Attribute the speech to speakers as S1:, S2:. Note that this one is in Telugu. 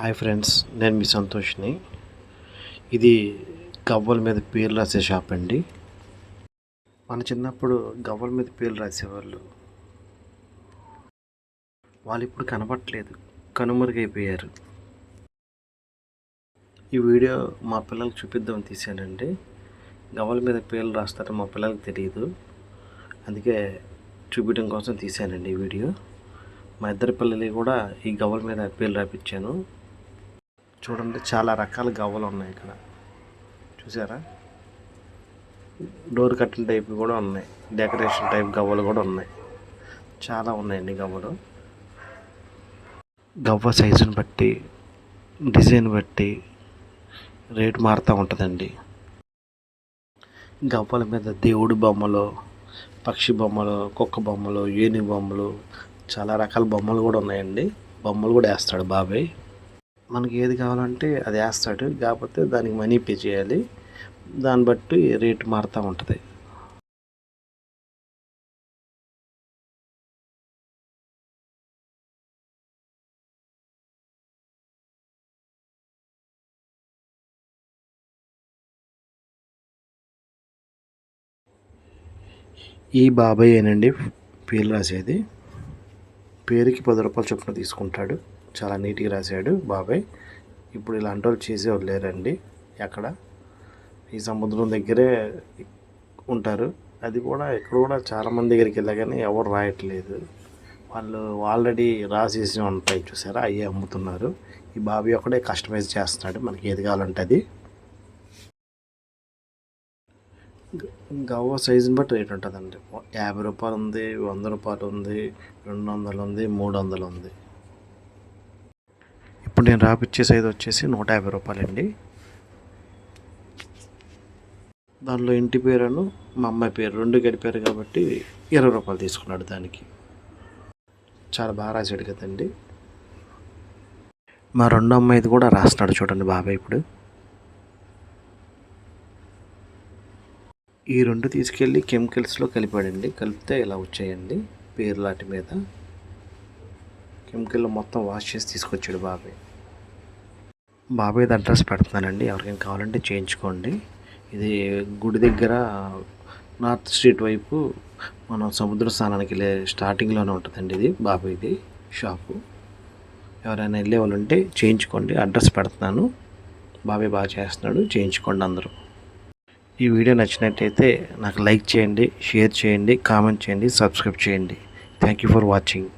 S1: హాయ్ ఫ్రెండ్స్, నేను మీ సంతోష్ని. ఇది గవ్వల మీద పేర్లు రాసే షాప్ అండి. మన చిన్నప్పుడు గవ్వల మీద పేర్లు రాసేవాళ్ళు. వాళ్ళు ఇప్పుడు కనపట్లేదు, కనుమరుగైపోయారు. ఈ వీడియో మా పిల్లలకు చూపిద్దామని తీశానండి. గవ్వల మీద పేర్లు రాస్తారో మా పిల్లలకు తెలియదు, అందుకే చూపించడం కోసం తీశానండి ఈ వీడియో. మా ఇద్దరు పిల్లలు కూడా ఈ గవ్వల మీద పేర్లు రాపించాను. చూడండి, చాలా రకాల గవ్వలు ఉన్నాయి ఇక్కడ. చూసారా, డోర్ కట్టిన టైప్ కూడా ఉన్నాయి, డెకరేషన్ టైప్ గవ్వలు కూడా ఉన్నాయి. చాలా ఉన్నాయండి గవ్వలు. గవ్వ సైజుని బట్టి, డిజైన్ బట్టి రేటు మారుతూ ఉంటుందండి. గవ్వల మీద దేవుడి బొమ్మలు, పక్షి బొమ్మలు, కుక్క బొమ్మలు, ఏనుగు బొమ్మలు, చాలా రకాల బొమ్మలు కూడా ఉన్నాయండి. బొమ్మలు కూడా వేస్తాడు బాబాయ్. మనకి ఏది కావాలంటే అది వేస్తాడు, కాకపోతే దానికి మనీ పే చేయాలి. దాన్ని బట్టి రేటు మారుతూ ఉంటుంది. ఈ బాబాయ్ ఏనండి పేర్లు రాసేది. పేరుకి 10 రూపాయలు చొప్పున తీసుకుంటాడు. చాలా నీట్గా రాశాడు బాబాయ్. ఇప్పుడు ఇలాంటి వాళ్ళు చేసేవాళ్ళు లేరండి. ఎక్కడ ఈ సముద్రం దగ్గరే ఉంటారు. అది కూడా ఇక్కడ కూడా చాలామంది దగ్గరికి వెళ్ళా కానీ ఎవరు రాయట్లేదు. వాళ్ళు ఆల్రెడీ రాసేసి ఉంటాయి, చూసారా, అవి అమ్ముతున్నారు. ఈ బాబాయ్ ఒకటే కస్టమైజ్ చేస్తున్నాడు, మనకి ఏది కావాలంటే అది. గవ్వ సైజుని బట్టి రేట్ ఉంటుందండి. 50 రూపాయలు ఉంది, 100 రూపాయలు ఉంది, 200 ఉంది, 300 ఉంది. ఇప్పుడు నేను రాపిచ్చే సైజు వచ్చేసి 150 రూపాయలండి. దానిలో ఇంటి పేరును మా అమ్మాయి పేరు 2 గడిపారు కాబట్టి 20 రూపాయలు తీసుకున్నాడు దానికి. చాలా బాగా రాశాడు కదండి. మా రెండో అమ్మాయిది కూడా రాస్తున్నాడు చూడండి బాబాయ్. ఇప్పుడు ఈ 2 తీసుకెళ్ళి కెమికల్స్లో కలిపాడండి. కలిపితే ఇలా వచ్చాయండి పేరు లాంటి మీద. కెమికల్లో మొత్తం వాష్ చేసి తీసుకొచ్చాడు బాబాయ్. బాబాయ్ది అడ్రస్ పెడుతున్నానండి, ఎవరికైనా కావాలంటే చేయించుకోండి. ఇది గుడి దగ్గర నార్త్ స్ట్రీట్ వైపు మనం సముద్ర స్నానానికి వెళ్ళే స్టార్టింగ్లోనే ఉంటుందండి ఇది బాబాయ్ది షాపు. ఎవరైనా వెళ్ళే వాళ్ళు ఉంటే చేయించుకోండి. అడ్రస్ పెడుతున్నాను. బాబాయ్ బాగా చేస్తున్నాడు, చేయించుకోండి అందరూ. ఈ వీడియో నచ్చినట్టయితే నాకు లైక్ చేయండి, షేర్ చేయండి, కామెంట్ చేయండి, సబ్స్క్రైబ్ చేయండి. Thank you for watching.